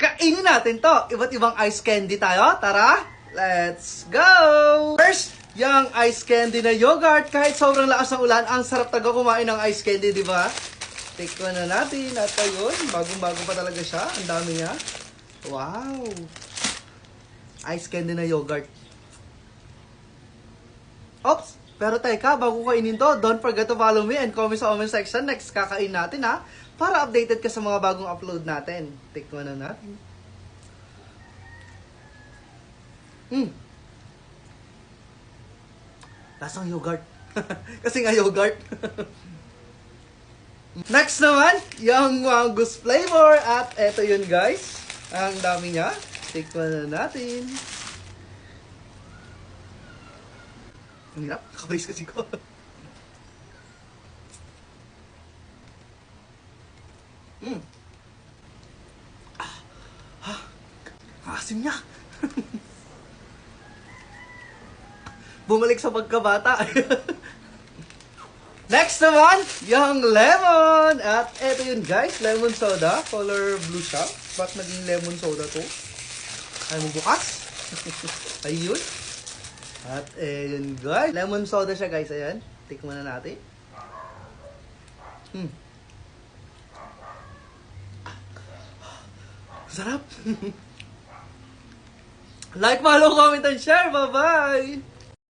Kainin natin to. Iba't ibang ice candy tayo. Tara, let's go! First, yung ice candy na yogurt. Kahit sobrang lakas ng ulan, ang sarap taga kumain ng ice candy, di ba? Tikman na natin. At ayun, bagong-bago pa talaga siya. Ang dami niya. Wow! Ice candy na yogurt. Oops! Pero teka, bago kainin to, don't forget to follow me and comment sa comment section. Next, kakain natin ha. Para updated ka sa mga bagong upload natin. Tikman na natin. Lasang yogurt. Kasi nga yogurt. Next naman, yung mangoes flavor. At eto yun guys. Ang dami niya. Tikman na natin. Ang hirap. Nakabalis kasi ko. Asim niya. Bumalik sa pagkabata. Next naman, yung lemon. At eto yun guys, lemon soda. Color blue siya. Ba't naging lemon soda to? Ay mo bukas. Ayun. At ayun guys, lemon soda siya guys. Ayan, tikman na natin. Sarap. Like, follow, comment, and share. Bye-bye!